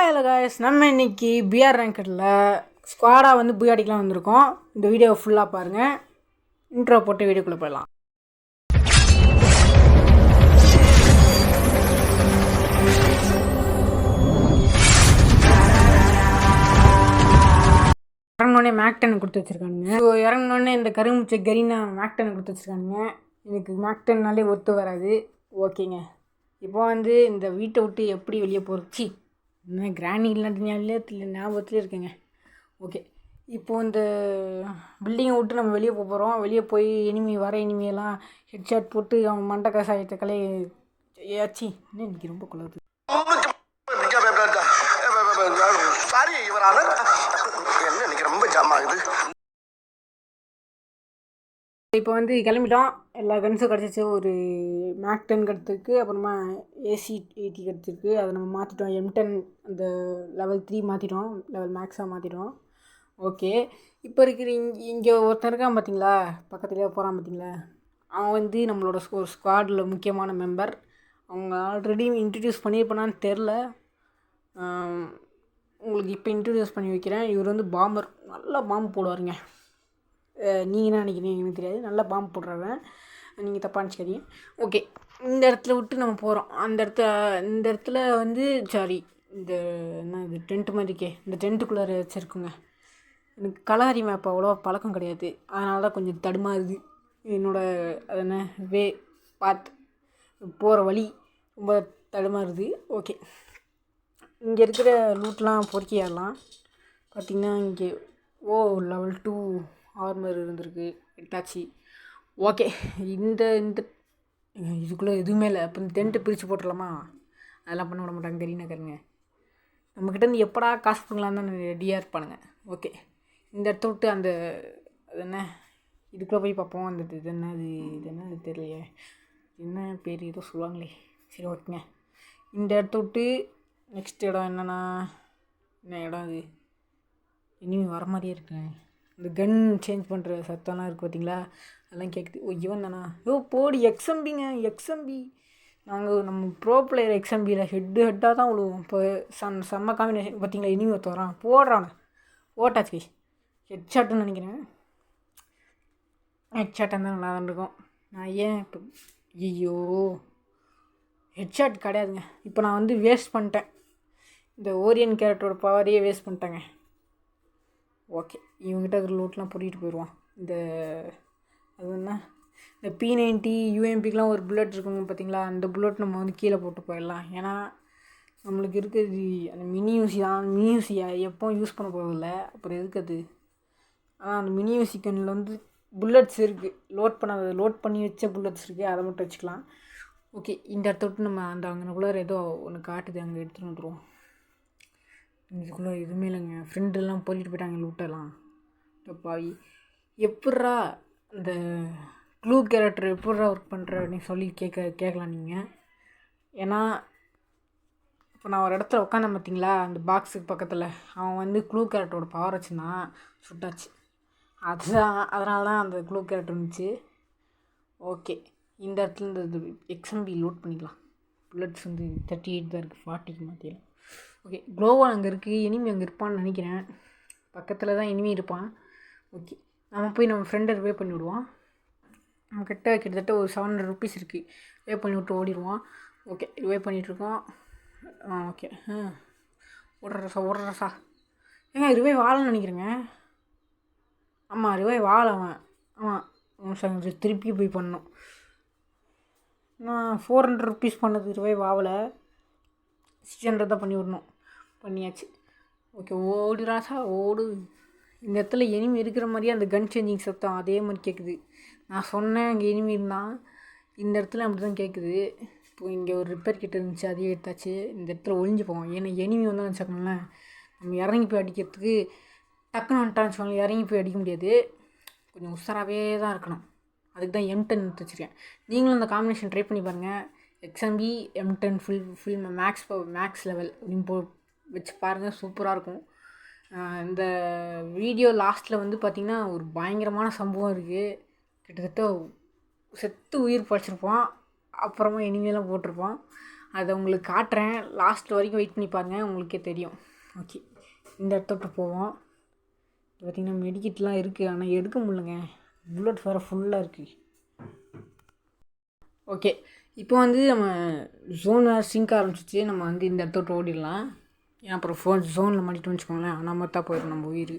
Hello guys, நம்ம இன்னைக்கு PR ரேங்கடில் ஸ்குவாடாக வந்து புய் அடிக்கலாம் வந்திருக்கோம். இந்த வீடியோவை ஃபுல்லாக பாருங்கள். இன்ட்ரோ போட்டு வீடியோக்குள்ளே போயிடலாம். இறங்கினோடனே மேக்டன் கொடுத்து வச்சுருக்கானுங்க. ஸோ இறங்கினோடனே இந்த கரும்புச்சை கரீனா மேக்டன் கொடுத்து வச்சுருக்கானுங்க. எனக்கு மேக்டன்னாலே ஒத்து வராது. ஓகேங்க, இப்போ வந்து இந்த வீட்டை விட்டு எப்படி வெளியே போகிறச்சி இன்னும் கிராணி இல்லாட்டினாலே ஞாபகத்துலேயே இருக்குங்க. ஓகே, இப்போது இந்த பில்டிங்கை விட்டு நம்ம வெளியே போக போகிறோம். வெளியே போய் இனிமையெல்லாம் ஹெட்ஷாட் போட்டு அவன் மண்டை கசாயத்தை ஏச்சி இன்னும் இன்றைக்கி ரொம்ப குழந்தை. இப்போ வந்து கிளம்பிட்டோம். எல்லா கன்ஸும் கிடச்சிச்சு. ஒரு மேக்-10 கிடச்சிருக்கு, அப்புறமா AC-80 கிடச்சிருக்கு. அதை நம்ம மாற்றிட்டோம். M10 அந்த லெவல் 3 மாற்றிட்டோம், லெவல் மேக்ஸாக மாற்றிட்டோம். ஓகே, இப்போ இருக்கிற இங்கே ஒருத்தர் இருக்கான் பார்த்தீங்களா, பக்கத்துலேயே போகிறான் பார்த்தீங்களா, அவன் வந்து நம்மளோட ஒரு ஸ்குவாடில் முக்கியமான மெம்பர். அவங்க ஆல்ரெடி இன்ட்ரடியூஸ் பண்ணியிருப்பானான்னு தெரில. உங்களுக்கு இப்போ இன்ட்ரடியூஸ் பண்ணி வைக்கிறேன். இவர் வந்து பாம்பர், நல்லா பாம்பு போடுவாருங்க. நீங்கள் என்ன நினைக்கிறீங்க எனக்கு தெரியாது, நல்லா பாம்பு போடுறவன். நீங்கள் தப்பாக நினச்சிக்காதீங்க. ஓகே, இந்த இடத்துல விட்டு நம்ம போகிறோம். இந்த இடத்துல வந்து இந்த என்ன இது டென்ட்டு மாதிரிக்கே, இந்த டென்ட்டுக்குள்ளார வச்சுருக்குங்க. எனக்கு கலாரி மேப் அவ்வளோ பழக்கம் கிடையாது, அதனால தான் கொஞ்சம் தடுமாறுது அது என்ன பாத் போகிற வழி ரொம்ப தடுமாறுது. ஓகே, இங்கே இருக்கிற லூட்லாம் பொறுக்கி ஏறலாம். பார்த்திங்கன்னா இங்கே லெவல் 2 ஆர்மர் இருந்திருக்கு, எட்டாச்சு. ஓகே, இந்த இதுக்குள்ளே எதுவுமே இல்லை. அப்போ இந்த டென்ட்டு பிரித்து போட்டுடலாமா? அதெல்லாம் பண்ண விட மாட்டாங்க, தெரியுனாக்கருங்க. நம்மக்கிட்ட இருந்து எப்படா காசு பண்ணலாம் தான் ரெடியாக இருப்பானுங்க. ஓகே, இந்த இடத்த விட்டு அது என்ன இதுக்குள்ளே போய் பார்ப்போம். அந்த இது என்ன தெரியலையே, என்ன பேர் ஏதோ சொல்லுவாங்களே. சரி, ஓகேங்க, இந்த இடத்த விட்டு நெக்ஸ்ட் இடம் என்னென்னா, என்ன இடம் அது? இனிமே வர மாதிரியே இருக்குங்க. இந்த கன் சேஞ்ச் பண்ணுற சத்தம்லாம் இருக்குது பார்த்தீங்களா, அதெல்லாம் கேட்குது. இவன் தானா? போடி எக்ஸ்எம்பிங்க, எக்ஸ்எம்பி. நம்ம ப்ரோ பிளேயர் எக்ஸ்எம்பியில் ஹெட்டாக தான் விழுவோம். இப்போ செம்ம காம்பினேஷன் பார்த்தீங்களா. இனிமே ஒருத்த வரான், போடுறான், ஓட்டாச்சு. ஹெட்ஷாட்டுன்னு நினைக்கிறேன். ஹெட்ஷாட்டாக இருந்தால் நல்லா தான் இருக்கும். நான் ஏன் இப்போ ஐயோ ஹெட்ஷாட் கிடையாதுங்க. இப்போ நான் வந்து வேஸ்ட் பண்ணிட்டேன். இந்த ஓரியன் கேரக்டரோட பவரையே வேஸ்ட் பண்ணிட்டேங்க. ஓகே, இவங்ககிட்ட இருக்கிற லூட்லாம் பொறிக்கிட்டு போயிடுவான். அது என்ன, இந்த P90 UMPக்கெலாம் ஒரு புல்லட் இருக்குங்க பார்த்தீங்களா, அந்த புல்லட் நம்ம வந்து கீழே போட்டு போயிடலாம். ஏன்னா நம்மளுக்கு இருக்கிறது அந்த மினி யூசி தான். மினி யூசியை எப்போவும் யூஸ் பண்ண போகிறதில்ல, அப்புறம் இருக்குது. ஆனால் அந்த மினி யூசி கண்ணில் வந்து புல்லட்ஸ் இருக்குது, லோட் பண்ணி வச்ச புல்லட்ஸ் இருக்குது, அதை மட்டும் வச்சுக்கலாம். ஓகே, இந்த இடத்த விட்டு நம்ம அங்கனக்குள்ளே ஏதோ ஒன்று காட்டுது, அங்கே எடுத்துகிட்டு வந்துடுவோம். இதுக்குள்ளே எதுவுமே இல்லைங்க. ஃப்ரெண்டெல்லாம் பொறிக்கிட்டு போயிட்டாங்க லூட்டெல்லாம். பாவி, எப்பட்றா இந்த க்ளூ கேரக்டர் எப்பட்றா ஒர்க் பண்ணுற அப்படின்னு சொல்லி கேட்கலாம் நீங்கள். ஏன்னா இப்போ நான் ஒரு இடத்துல உட்காந்தேன் பார்த்தீங்களா, அந்த பாக்ஸுக்கு பக்கத்தில், அவன் வந்து க்ளூ கேரக்டரோட பவர் வச்சுருந்தான், சுட்டாச்சு. அதனால தான் அந்த க்ளூ கேரக்டர் இருந்துச்சு. ஓகே, இந்த இடத்துல இந்த XMB லோட் பண்ணிக்கலாம். புல்லட்ஸ் வந்து 38 தான் இருக்குது, 40க்கு மாற்றியில். ஓகே, க்ளோவால் அங்கே இருக்குது, இனிமே அங்கே இருப்பான்னு நினைக்கிறேன். பக்கத்தில் தான் இனிமே இருப்பான். ஓகே, நம்ம போய் நம்ம ஃப்ரெண்டை ரிவே பண்ணி விடுவோம். நம்மக்கிட்ட கிட்டத்தட்ட ஒரு 700 ருபீஸ் இருக்குது. ரிவே பண்ணி விட்டு ஓடிடுவோம். ஓகே, ரிவே பண்ணிகிட்ருக்கோம். ஓகே, ஓடுறா ஏங்க ரிவை வாழன்னு நினைக்கிறேங்க. ஆமாம், ரிவை வாழ அவன். ஆமாம், திருப்பி போய் பண்ணணும். நான் 400 ருபீஸ் பண்ணது ரிவை வாவலை, 600 தான் பண்ணி விடணும். பண்ணியாச்சு. ஓகே, ஓடு ராசா ஓடு. இந்த இடத்துல எனிமி இருக்கிற மாதிரியே அந்த கன் சேஞ்சிங் சத்தம் அதே மாதிரி கேட்குது. நான் சொன்னேன் அங்கே எனிமி இருந்தான், இந்த இடத்துல அப்படி தான் கேட்குது. இப்போ இங்கே ஒரு ரிப்பேர் கிட்ட இருந்துச்சு, அதையே எடுத்தாச்சு. இந்த இடத்துல ஒழிஞ்சு போவோம். ஏன்னா எனிமி வந்து வச்சுக்கோங்களேன், நம்ம இறங்கி போய் அடிக்கிறதுக்கு டக்குன்னு வந்துட்டான்னு சொல்லி இறங்கி போய் அடிக்க முடியாது. கொஞ்சம் உஷாராகவே தான் இருக்கணும். அதுக்கு தான் M10 எடுத்து வச்சுருக்கேன். நீங்களும் இந்த காம்பினேஷன் ட்ரை பண்ணி பாருங்கள். XMB M10 full maths level அப்படின்னு வச்சு பாருங்கள், சூப்பராக இருக்கும். இந்த வீடியோ லாஸ்ட்டில் வந்து பார்த்திங்கன்னா ஒரு பயங்கரமான சம்பவம் இருக்குது. கிட்டத்தட்ட செத்து உயிர் படைச்சிருப்பான், அப்புறமா இனிமேலாம் போட்டிருப்பான். அதை உங்களுக்கு காட்டுறேன். லாஸ்ட் வரைக்கும் வெயிட் பண்ணி பாருங்கள், உங்களுக்கே தெரியும். ஓகே, இந்த இடத்த போவோம். பார்த்திங்கன்னா மெடிக்கிட்லாம் இருக்குது, ஆனால் எடுக்க முடியலங்க. புல்லட் வேறு ஃபுல்லாக இருக்குது. ஓகே, இப்போ வந்து நம்ம ஜோன் வேறு சிங்க் ஆரம்பிச்சிச்சு. நம்ம வந்து இந்த இடத்த ஓடிடலாம். ஏன் அப்புறம் ஜோனில் மாட்டிட்டோம்னு வச்சுக்கோங்களேன், ஆனால் தான் போயிடும் நம்ம உயிர்.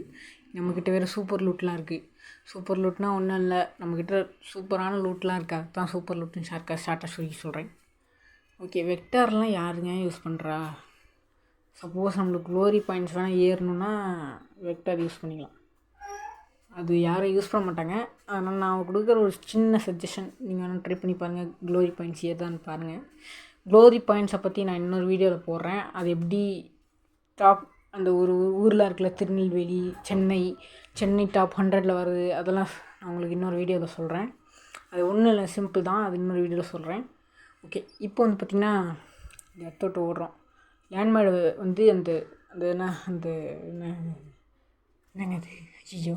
நம்மக்கிட்ட வேறு சூப்பர் லூட்லாம் இருக்குது. சூப்பர் லூட்னால் ஒன்றும் இல்லை, நம்மக்கிட்ட சூப்பரான லூட்லாம் இருக்குது. அதுதான் சூப்பர் லூட்னு ஷார்ட்டாக சொல்கிறேன். ஓகே, வெக்டார்லாம் யாருங்க யூஸ் பண்ணுறா? சப்போஸ் நம்மளுக்கு க்ளோரி பாயிண்ட்ஸ் வேணால் ஏறணுன்னா வெக்டார் யூஸ் பண்ணிக்கலாம். அது யாரும் யூஸ் பண்ண மாட்டாங்க. அதனால் நான் கொடுக்குற ஒரு சின்ன சஜஷன், நீங்கள் வேணால் ட்ரை பண்ணி பாருங்கள். க்ளோரி பாயிண்ட்ஸ் ஏதான்னு பாருங்கள். க்ளோரி பாயிண்ட்ஸை பற்றி நான் இன்னொரு வீடியோவில் போடுறேன். அது எப்படி டாப் அந்த ஒரு ஊரில் இருக்கல, திருநெல்வேலி, சென்னை டாப் 100ல் வருது, அதெல்லாம் நான் உங்களுக்கு இன்னொரு வீடியோவில் சொல்கிறேன். அது ஒன்றும் இல்லை, சிம்பிள் தான். அது இன்னொரு வீடியோவில் சொல்கிறேன். ஓகே, இப்போ வந்து பார்த்திங்கன்னா இந்த இடத்தோட்டு ஓடுறோம். லேண்ட்மேடு வந்து என்னங்க அது, ஐயோ.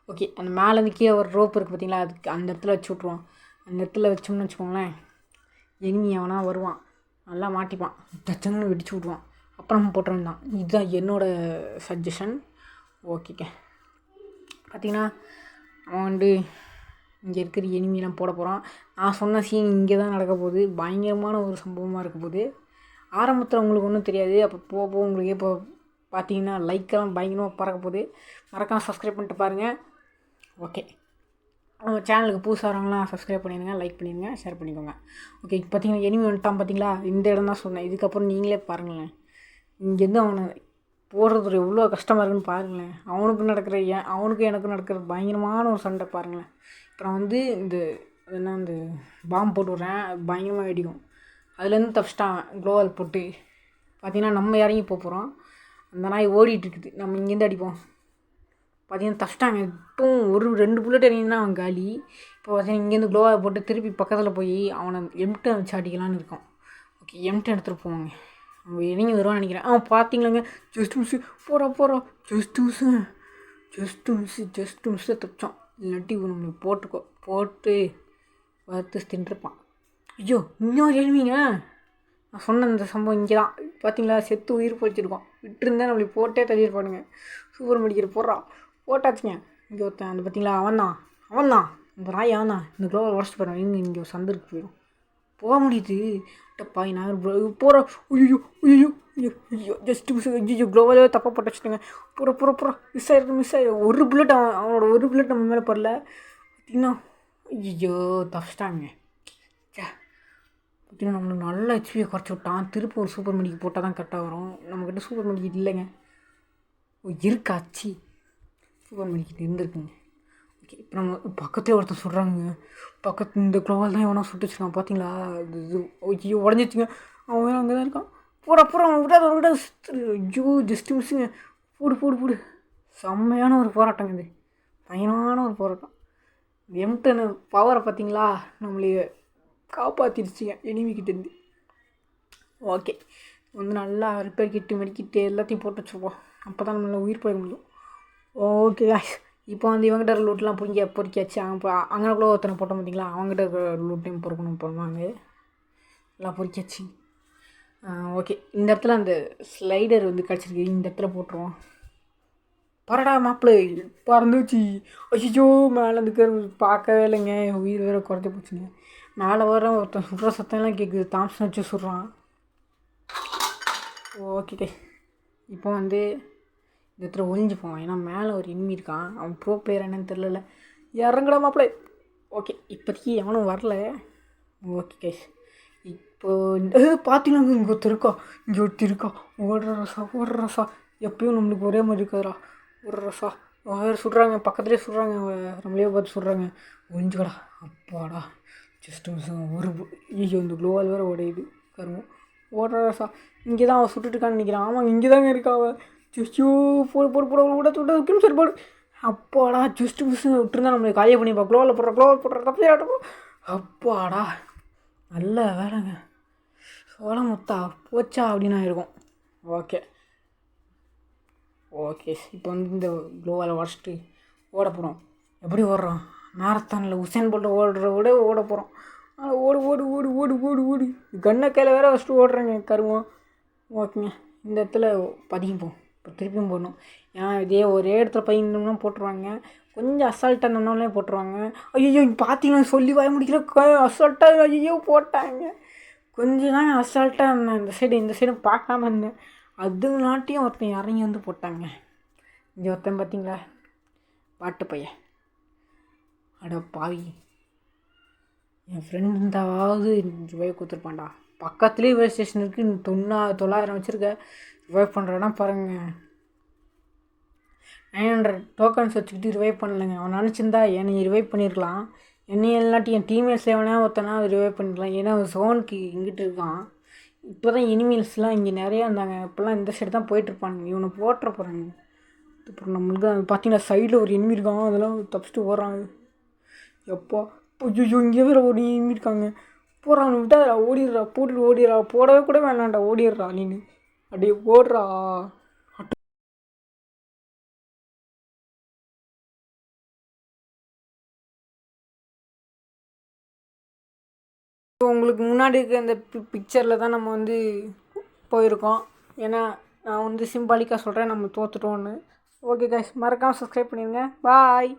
ஓகே, அந்த மேலேருந்து கீழே ஒரு ரோப் இருக்குது பார்த்தீங்களா, அதுக்கு அந்த இடத்துல வச்சு விட்ருவோம். அந்த இடத்துல வச்சோம்னு வச்சுக்கோங்களேன், எனிமி எவனா வருவான், நல்லா மாட்டிப்பான், டச்சுன்னு வெடிச்சு விட்ருவான். அப்புறம் போட்டுருந்தான். இதுதான் என்னோடய சஜஷன். ஓகேங்க, பார்த்திங்கன்னா அவன் வந்து இங்கே இருக்கிற எனிமிலாம் போட போகிறான். நான் சொன்ன சீன் இங்கே தான் நடக்க போகுது. பயங்கரமான ஒரு சம்பவமாக இருக்க போகுது. ஆரம்பத்தில் உங்களுக்கு ஒன்றும் தெரியாது, அப்போ போக உங்களுக்கு இப்போ பார்த்தீங்கன்னா லைக்கெல்லாம் பயங்கரமாக பறக்க போகுது. மறக்காமல் சப்ஸ்கிரைப் பண்ணிட்டு பாருங்கள். ஓகே, நம்ம சேனலுக்கு புதுசாகிறவங்களாம் சப்ஸ்கிரைப் பண்ணிடுங்க, லைக் பண்ணிடுங்க, ஷேர் பண்ணிக்கோங்க. ஓகே, பார்த்தீங்கன்னா எனிமி வந்துட்டான் பார்த்தீங்களா, இந்த இடம் தான் சொன்னேன். இதுக்கப்புறம் நீங்களே பாருங்களேன், இங்கேருந்து அவனை போடுறது எவ்வளோ கஷ்டமாக இருக்குன்னு பாருங்களேன். அவனுக்கும் எனக்கும் நடக்கிற பயங்கரமான ஒரு சண்டை பாருங்களேன். இப்போ நான் வந்து இந்த பாம்பு போட்டு விட்றேன், பயங்கரமாக வெடிக்கும். அதுலேருந்து தப்பிச்சிட்டான் க்ளோவால் போட்டு. பார்த்திங்கன்னா நம்ம இறங்கி போகிறோம். அந்த நாய் ஓடிட்டுருக்குது, நம்ம இங்கேருந்து அடிப்போம். பார்த்திங்கன்னா தப்பிச்சிட்டாங்க. இப்போவும் 2 புல்லட் இறங்கினா அவன் காலி. இப்போ பார்த்தீங்கன்னா இங்கேருந்து க்ளோவால் போட்டு திருப்பி பக்கத்தில் போய் அவனை M10 வச்சு அடிக்கலான்னு இருக்கோம். ஓகே, M10 எடுத்துகிட்டு போவாங்க. அவங்க இறங்கி வருவான்னு நினைக்கிறேன். பார்த்தீங்களாங்க, ஜஸ்ட் போகிறோம். ஜஸ்ட் மிஸ்ஸை தப்பிச்சோம். இல்லாட்டி நம்மளுக்கு போட்டு வறுத்து தின்றுப்பான். ஐயோ, இன்னொரு எனிமிங்க. நான் சொன்ன இந்த சம்பவம் இங்கே தான். பார்த்தீங்களா, செத்து உயிர் போச்சிருக்கோம். விட்டுருந்தேன் நம்மளுக்கு போட்டே தள்ளியிருப்பானுங்க. Super medical போட்டாச்சுங்க. இங்கே ஒருத்தன் அந்த பார்த்தீங்களா, அவன் தான் இந்த நாய். அவன் இந்த க்ளோவை உடச்சிட்டு போகிறேன். இங்கே ஒரு சந்தருக்கு போயிடும், போக முடியுது. டப்பாய் நான் போகிறோம். ஐயோ ஜஸ்ட்டு மிஸ். ஐயோ, க்ளோவாலே தப்பாக போட்டு வச்சுட்டுங்க. பூரா மிஸ் ஆகிடும். ஒரு புல்லட் அவனோட ஒரு புல்லட் நம்ம மேலே படல. பார்த்திங்கன்னா ஐயோ தப்பிச்சிட்டாங்க. பார்த்திங்கன்னா நம்மளுக்கு நல்லா ஹெச்பியை குறைச்சி விட்டான். திருப்பி ஒரு சூப்பர் மெடிக்கு போட்டால் தான் கரெக்டாக வரும். நம்மக்கிட்ட சூப்பர் மெடிக்கெட் இல்லைங்க. இருக்காச்சு, சூப்பர் மெடிக்கெட் இருந்திருக்குங்க. ஓகே, இப்போ நம்ம பக்கத்துலேயே ஒருத்தர் சொல்கிறாங்க. இந்த க்ளோவால் தான் எவனா சுட்டு வச்சுருக்கான். பார்த்தீங்களா, இது ஐயோ உடஞ்சிச்சுங்க. அவன் அங்கே தான் இருக்கான். அவன் விடாத. ஐயோ ஜஸ்ட்டு மிஸ்ஸுங்க. போடு. செம்மையான ஒரு போராட்டங்க இது, பயங்கரமான ஒரு போராட்டம். M10 பவரை பார்த்தீங்களா, நம்மளையே காப்பாற்றிடுச்சிங்க எனிமிக்கிட்டேருந்து. ஓகே, வந்து நல்லா ரிப்பேர் கிட்டு மெடிக்கிட்டு எல்லாத்தையும் போட்டு வச்சுருப்போம். அப்போ தான் நம்மளால் உயிர் போக முடியும். ஓகே காய்ஸ், இப்போ வந்து இவங்ககிட்ட லூட்லாம் பொறிக்காச்சு. அங்கேக்குள்ளே ஒருத்தனை போட்டோம் பார்த்தீங்களா, அவங்ககிட்ட இருக்கிற லூட்டையும் பொறுக்கணும் போவாங்க. எல்லாம் பொறிக்காச்சு. ஓகே, இந்த இடத்துல அந்த ஸ்லைடர் வந்து கிடச்சிருக்கு. இந்த இடத்துல போட்டுருவோம். பரடா மாப்பிள்ளை பறந்துச்சு. ஐயோ, மேலே இருந்து பார்க்கவே இல்லைங்க. உயிர் வேறு குறைஞ்சி போச்சுங்க. மேலே வர ஒருத்தன் சுடுற சத்தம்லாம் கேட்குது. தாம்சன் வச்சு சுடுறான். ஓகே, இப்போ வந்து இந்த இடத்துல ஒழிஞ்சு போவான். ஏன்னா மேலே ஒரு எனிமி இருக்கான். அவன் ப்ரோ பிளேயர் என்னன்னு தெரில. இறங்கடா மாப்பிள்ளை. ஓகே, இப்போதைக்கு எவனும் வரல. ஓகே கைஸ், இப்போது பார்த்தீங்கன்னா இங்கே ஒருத்தர் இருக்கா. ஓடுற ரசா எப்பயும் நம்மளுக்கு ஒரே மாதிரி இருக்காதுடா. ஒரு ரசா வேறு சுடுறாங்க, பக்கத்துலேயே சுடுறாங்க, நம்மளே பார்த்து சுடுறாங்க. ஒழிஞ்சுக்கடா. அப்பாடா, ஜஸ்ட்டு ஒரு ஐயோ, இந்த க்ளோவால் வேறு உடையுது கருமம். ஓடுற ரசா இங்கே தான் அவன் சுட்டுட்டுருக்கான்னு நினைக்கிறான். ஆமாம், இங்கே தாங்க இருக்கா அவன். ஜஸ்டியோ போட சரி போடு. அப்பாடா, ஜஸ்ட்டு மிஸ் விட்டுருந்தா நம்மளுக்கு காலியை பண்ணிப்பா. க்ளோவில் போடுற தப்பு. அப்பாடா, நல்ல வேலைங்க. சோழ முத்தா போச்சா அப்படின்னு இருக்கும். ஓகே, இப்போ வந்து இந்த க்ளோவால் உடச்சிட்டு ஓட போகிறோம். எப்படி ஓடுறோம்? மேரத்தானில் உசேன் போல்ட் ஓடுற விட ஓட போகிறோம். ஓடு ஓடு ஓடு ஓடு ஓடு ஓடு கண்ணை கையில் வேற ஃபஸ்ட்டு ஓடுறேங்க கருவம். ஓகேங்க, இந்த இடத்துல பதுங்கிப்போம். இப்போ திருப்பியும் போடணும். ஏன் இதே ஒரே இடத்துல பதுங்கினோம்னா போட்டுருவாங்க, கொஞ்சம் அசால்ட்டாக இருந்தோம்னாலே போட்டுருவாங்க. ஐயோ இங்கே பார்த்தீங்கன்னா சொல்லி வாய முடிக்கல, அசால்ட்டாக ஐயோ போட்டாங்க. கொஞ்சம் தான் அசால்ட்டாக இருந்தேன், இந்த சைடு பார்க்காம இருந்தேன். அதுங்களாட்டியும் ஒருத்தன் இறங்கி வந்து போட்டாங்க. இங்கே ஒருத்தன் பார்த்தீங்களா, பாட்டு பையன். அட பாவி, என் ஃப்ரெண்ட் இருந்தாவது ரிவைவ் கொடுத்துருப்பான்டா. பக்கத்துலேயே ரிவைவ் ஸ்டேஷன் இருக்குது, 900 வச்சுருக்க. ரிவைவ் பண்ணுறேன்னா பாருங்கள். 900 டோக்கன்ஸ் வச்சுக்கிட்டு ரிவைவ் பண்ணலைங்க. அவன் நினச்சிருந்தா என்னை ரிவைவ் பண்ணியிருக்கலாம். என்னையும் இல்லாட்டி என் டீம்மேட்ஸ் எவனா ஒருத்தனா ரிவைவ் பண்ணிக்கலாம். ஏன்னா ஜோனுக்கு இங்கிட்டு இருக்கான். இப்போ தான் எனிமீல்ஸ்லாம் இங்கே நிறையா இருந்தாங்க. இப்போல்லாம் இந்த சைடு தான் போயிட்டுருப்பானுங்க. இவனை போட்டுற போகிறாங்க. அப்புறம் நம்மளுக்கு பார்த்தீங்கன்னா சைடில் ஒரு எனிமி இருக்கான், அதெல்லாம் தப்பிச்சுட்டு ஓடுறாங்க. எப்போ ஐயோ இங்கே வேறு ஒரு எனிமி இருக்காங்க. போகிறான், விட்டா ஓடிடுறா, போட்டுட்டு ஓடிடுறா, போடவே கூட வேணாண்டா, ஓடிடுறா நீனு, அப்படியே ஓடுறா. உங்களுக்கு முன்னாடி இருக்க இந்த பிக்சரில் தான் நம்ம வந்து போயிருக்கோம். ஏன்னா நான் வந்து சிம்பாலிக்காக சொல்கிறேன், நம்ம தோற்றுட்டோன்னு. ஓகே கைஸ், மறக்காமல் சப்ஸ்கிரைப் பண்ணிடுங்க. பாய்.